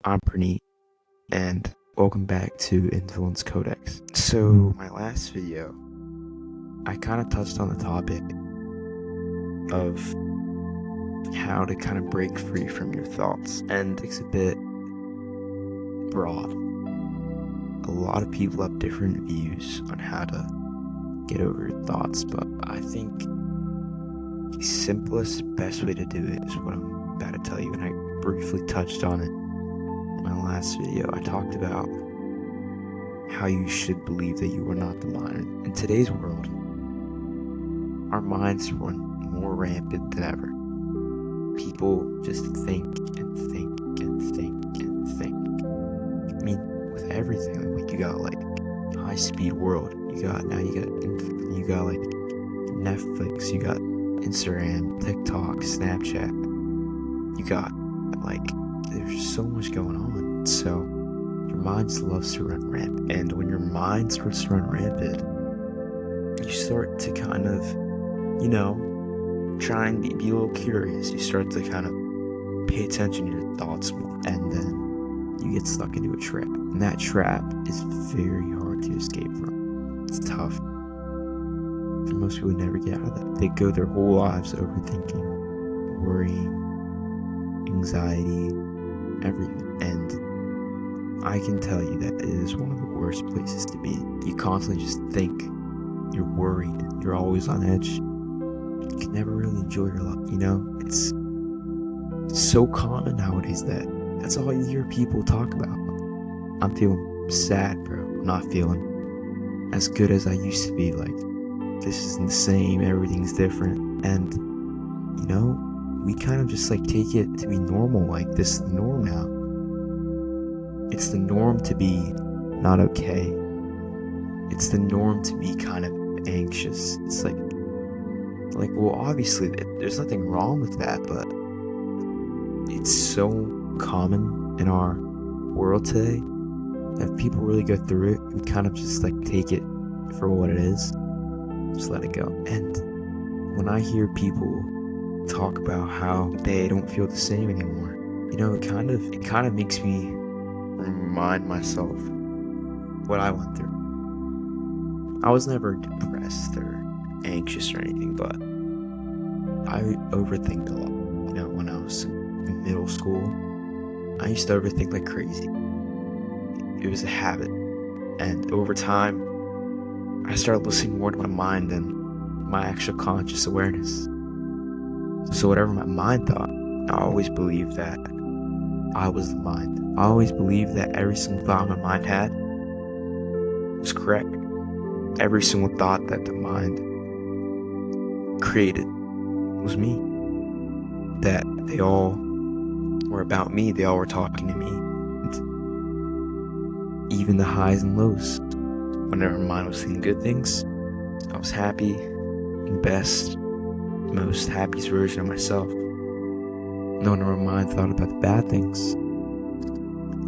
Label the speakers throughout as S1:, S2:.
S1: I'm Praneet, and welcome back to Influence Codex. So, my last video, I kind of touched on the topic of how to kind of break free from your thoughts, and it's a bit broad. A lot of people have different views on how to get over your thoughts, but I think the simplest, best way to do it is what I'm about to tell you, and I briefly touched on it in my last video. I talked about how you should believe that you are not the mind. In today's world, our minds run more rampant than ever. People just think and think and think and think. I mean, with everything, like you got like high-speed world. You got like Netflix. You got Instagram, TikTok, Snapchat. You got like there's so much going on. So your mind just loves to run rampant. And when your mind starts to run rampant, you start to kind of, try and be a little curious. You start to kind of pay attention to your thoughts more. And then you get stuck into a trap. And that trap is very hard to escape from. It's tough. And most people never get out of that. They go their whole lives overthinking, worrying, anxiety, everything. And I can tell you that it is one of the worst places to be. You constantly just think, you're worried, you're always on edge. You can never really enjoy your life, It's so common nowadays that that's all you hear people talk about. I'm feeling sad, bro. I'm not feeling as good as I used to be. Like, this isn't the same, everything's different. And, we kind of just like take it to be normal. Like, this is the norm now. It's the norm to be not okay. It's the norm to be kind of anxious. It's like, well, obviously there's nothing wrong with that, but it's so common in our world today that if people really go through it, we kind of just like take it for what it is, just let it go. And when I hear people talk about how they don't feel the same anymore, it kind of makes me remind myself what I went through. I was never depressed or anxious or anything, but I overthink a lot. When I was in middle school, I used to overthink like crazy. It was a habit. And over time, I started listening more to my mind than my actual conscious awareness. So whatever my mind thought, I always believed that I was the mind. I always believed that every single thought my mind had was correct. Every single thought that the mind created was me. That they all were about me. They all were talking to me. And even the highs and lows. Whenever my mind was seeing good things, I was happy and best, most happiest version of myself. And whenever my mind thought about the bad things,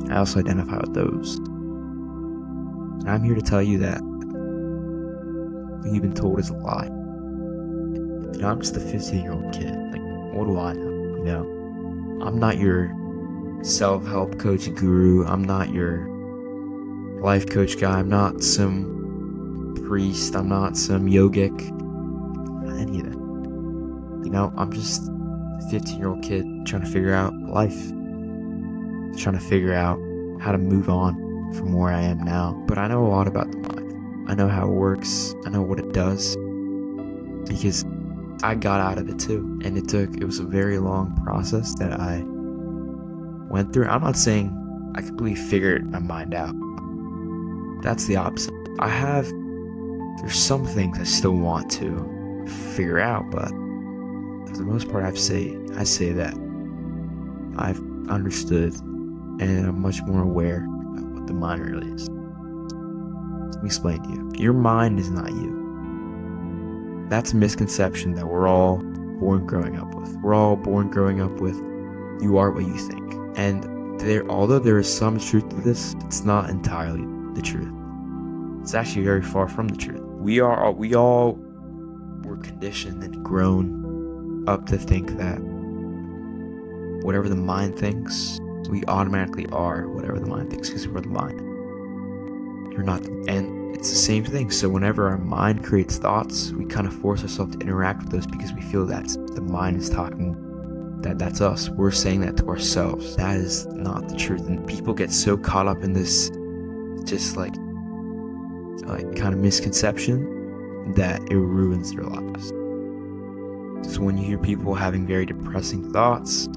S1: I also identify with those. And I'm here to tell you that what you've been told is a lie. I'm just a 15-year-old kid. Like, what do I know? I'm not your self-help coach guru. I'm not your life coach guy. I'm not some priest. I'm not some yogic. I'm not any of that. I'm just a 15-year-old kid trying to figure out life. Trying to figure out how to move on from where I am now. But I know a lot about the mind. I know how it works. I know what it does. Because I got out of it too. And it was a very long process that I went through. I'm not saying I completely figured my mind out. That's the opposite. There's some things I still want to figure out, but for the most part, I say that I've understood and I'm much more aware of what the mind really is. Let me explain to you. Your mind is not you. That's a misconception that we're all born growing up with. We're all born growing up with, you are what you think. And although there is some truth to this, it's not entirely the truth. It's actually very far from the truth. We all were conditioned and grown up to think that whatever the mind thinks We automatically are whatever the mind thinks because we're the mind. You're not, and it's the same thing. So whenever our mind creates thoughts, we kind of force ourselves to interact with those because we feel that's the mind is talking. That's us. We're saying that to ourselves. That is not the truth. And people get so caught up in this just like kind of misconception that it ruins their lives. So when you hear people having very depressing thoughts,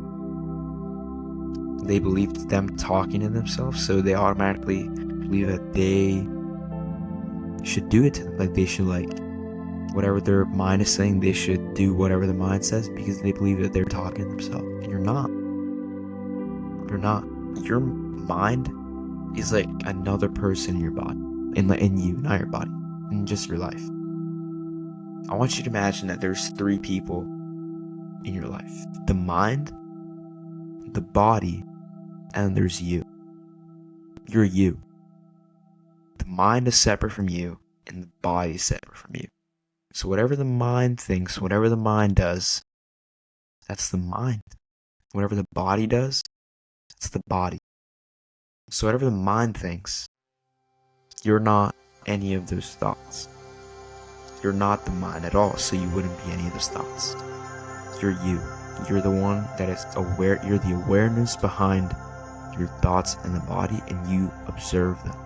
S1: they believe it's them talking to themselves, so they automatically believe that they should do it to them. Like they should, like, whatever their mind is saying, they should do whatever the mind says because they believe that they're talking to themselves. And you're not. You're not. Your mind is like another person in your body. In you, not your body. In just your life. I want you to imagine that there's 3 people in your life. The mind, the body, and there's you. You're you. The mind is separate from you, and the body is separate from you. So whatever the mind thinks, whatever the mind does, that's the mind. Whatever the body does, that's the body. So whatever the mind thinks, you're not any of those thoughts. You're not the mind at all, so you wouldn't be any of those thoughts. You're you. You're the one that is aware. You're the awareness behind your thoughts and the body, and you observe them.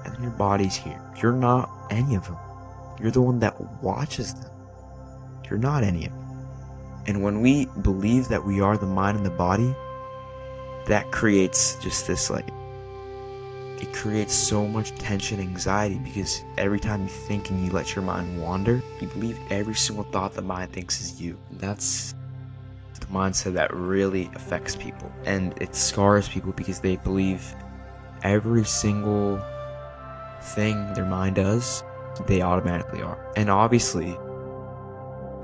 S1: And then your body's here. You're not any of them. You're the one that watches them. You're not any of them. And when we believe that we are the mind and the body, that creates just this it creates so much tension and anxiety because every time you think and you let your mind wander, you believe every single thought the mind thinks is you. That's the mindset that really affects people, and it scars people because they believe every single thing their mind does, they automatically are. And obviously,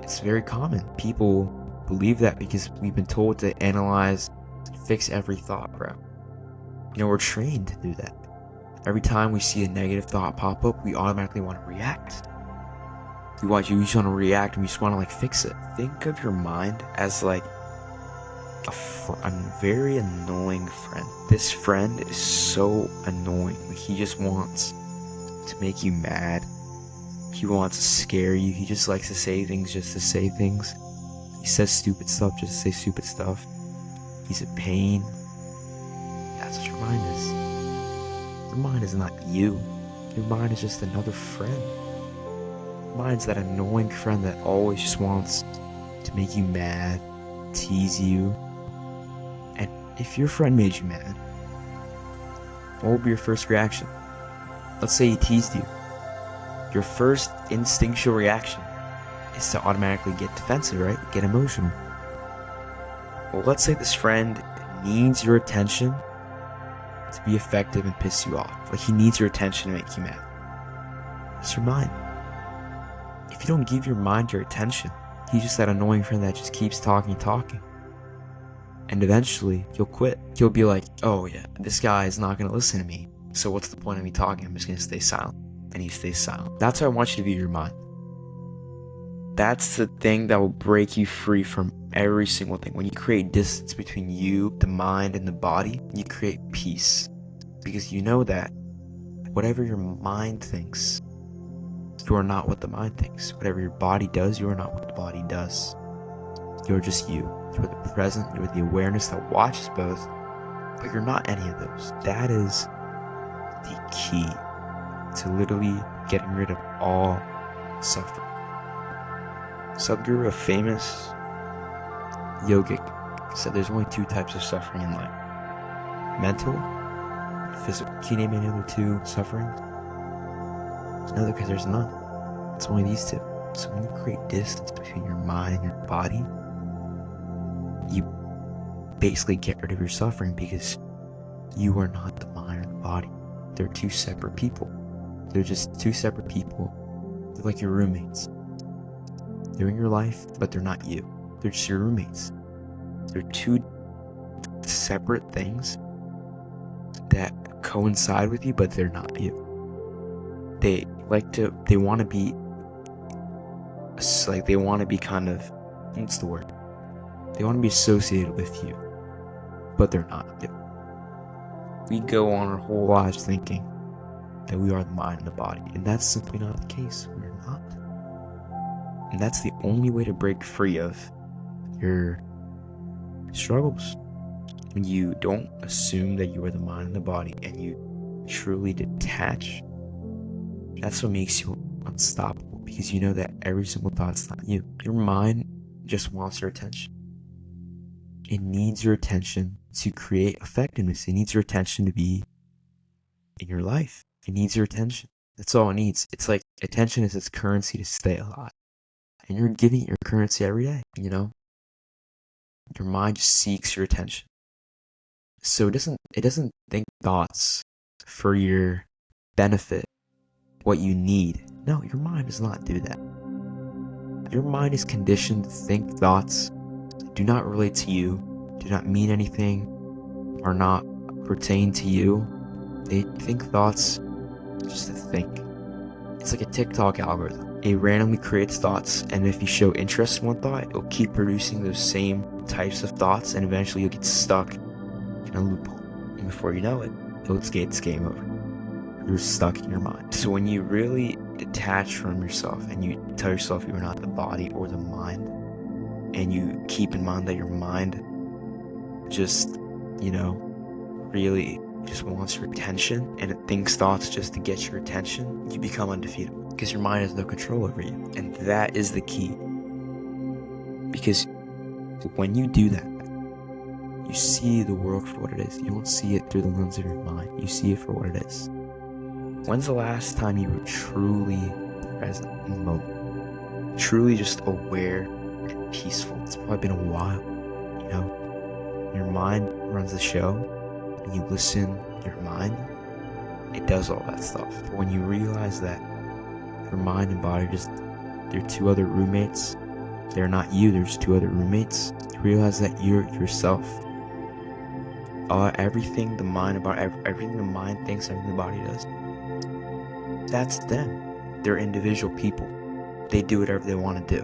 S1: it's very common. People believe that because we've been told to analyze, fix every thought, bro. We're trained to do that. Every time we see a negative thought pop up, we automatically want to react. You just want to react and you just want to fix it. Think of your mind as like a very annoying friend. This friend is so annoying. He just wants to make you mad. He wants to scare you. He just likes to say things just to say things. He says stupid stuff just to say stupid stuff. He's a pain. That's what your mind is. Your mind is not you. Your mind is just another friend. Your mind's that annoying friend that always just wants to make you mad, tease you. And if your friend made you mad, what would be your first reaction? Let's say he teased you. Your first instinctual reaction is to automatically get defensive, right? Get emotional. Well, let's say this friend needs your attention to be effective and piss you off. He needs your attention to make you mad. It's your mind. If you don't give your mind your attention, he's just that annoying friend that just keeps talking. And eventually, you'll quit. You'll be like, oh yeah, this guy is not going to listen to me. So what's the point of me talking? I'm just going to stay silent. And he stays silent. That's how I want you to view your mind. That's the thing that will break you free from every single thing. When you create distance between you, the mind, and the body, you create peace. Because you know that whatever your mind thinks, you are not what the mind thinks. Whatever your body does, you are not what the body does. You're just you. You're the present. You're the awareness that watches both. But you're not any of those. That is the key to literally getting rid of all suffering. Sadhguru, a famous yogic, said there's only 2 types of suffering in life. Mental and physical. Can you name any other 2 sufferings? No, because there's none. It's only these 2. So when you create distance between your mind and your body, you basically get rid of your suffering because you are not the mind or the body. They're 2 separate people. They're just 2 separate people. They're like your roommates. They're in your life, but they're not you. They're just your roommates. They're 2 separate things that coincide with you, but they're not you. They want to be kind of, what's the word? They want to be associated with you, but they're not. We go on our whole lives thinking that we are the mind and the body, and that's simply not the case. We're not. And that's the only way to break free of your struggles. When you don't assume that you are the mind and the body, and you truly detach, that's what makes you unstoppable, because you know that every single thought's not you. Your mind just wants your attention. It needs your attention to create effectiveness. It needs your attention to be in your life. It needs your attention. That's all it needs. It's like attention is its currency to stay alive. And you're giving it your currency every day, you know? Your mind just seeks your attention. So it doesn't think thoughts for your benefit, what you need. No, your mind does not do that. Your mind is conditioned to think thoughts that do not relate to you, do not mean anything, are not pertain to you. They think thoughts just to think. It's like a TikTok algorithm. It randomly creates thoughts, and if you show interest in one thought, it'll keep producing those same types of thoughts, and eventually you'll get stuck in a loophole. And before you know it, it's game over. You're stuck in your mind. So when you really detach from yourself and you tell yourself you're not the body or the mind, and you keep in mind that your mind just, really just wants your attention, and it thinks thoughts just to get your attention, you become undefeatable, because your mind has no control over you. And that is the key. Because when you do that, you see the world for what it is. You don't see it through the lens of your mind. You see it for what it is. When's the last time you were truly present in the moment? Truly just aware and peaceful? It's probably been a while, Your mind runs the show, and you listen your mind, it does all that stuff. But when you realize that your mind and body they're two other roommates, they're not you, there's two other roommates, you realize that you're yourself. Everything the mind thinks, everything the body does, that's them. They're individual people. They do whatever they want to do.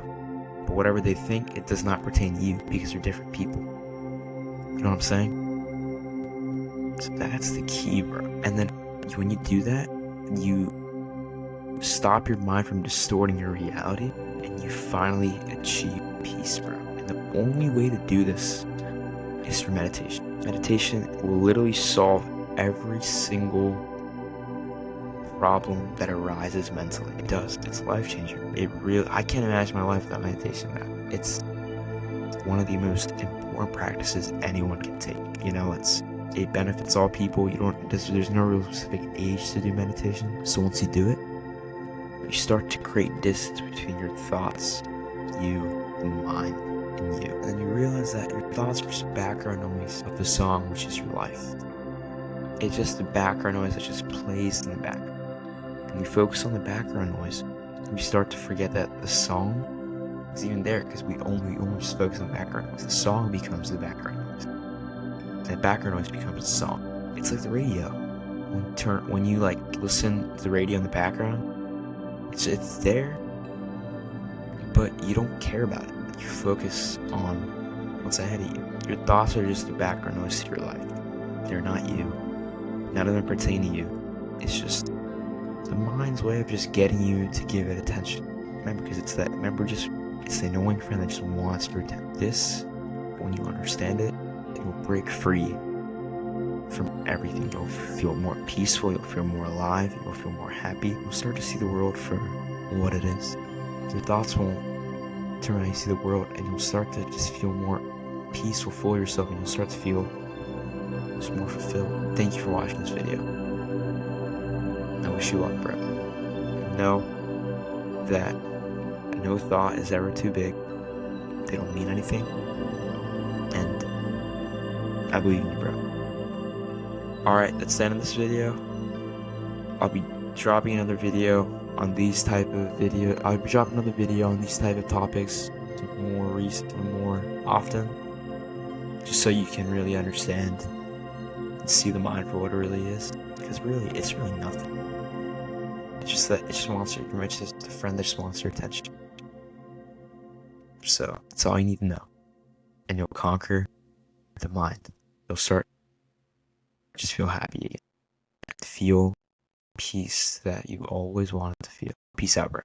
S1: But whatever they think, it does not pertain to you, because you're different people. You know what I'm saying? So that's the key, bro. And then when you do that, you stop your mind from distorting your reality, and you finally achieve peace, bro. And the only way to do this is through meditation. Meditation will literally solve every single problem that arises mentally. It does. It's life-changing. I can't imagine my life without meditation now. It's one of the most important practices anyone can take. It benefits all people. There's no real specific age to do meditation. So once you do it, you start to create distance between your thoughts, you, the mind, and you. And then you realize that your thoughts are just background noise of the song, which is your life. It's just the background noise that just plays in the background. And you focus on the background noise, and you start to forget that the song is even there, because we only just focus on the background noise. The song becomes the background noise. That background noise becomes a song. It's like the radio. When you listen to the radio in the background, it's there, but you don't care about it. You focus on what's ahead of you. Your thoughts are just the background noise to your life. They're not you. None of them pertain to you. It's just the mind's way of just getting you to give it attention. It's the annoying friend that just wants your attention. This, when you understand it, it will break free from everything. You'll feel more peaceful, you'll feel more alive, you'll feel more happy. You'll start to see the world for what it is. Your thoughts won't turn around, you see the world, and you'll start to just feel more peaceful, full of yourself, and you'll start to feel just more fulfilled. Thank you for watching this video. I wish you luck, bro. Know that no thought is ever too big. They don't mean anything. And I believe in you, bro. Alright, that's the end of this video. I'll be dropping another video on these type of video. I'll be dropping another video on these type of topics more recently, more often, just so you can really understand and see the mind for what it really is. Because really, it's really nothing. It's just that it's just a friend that just wants your attention. So that's all you need to know, and you'll conquer the mind. you'll start to just feel happy again. Feel peace that you always wanted to feel. Peace out, bro.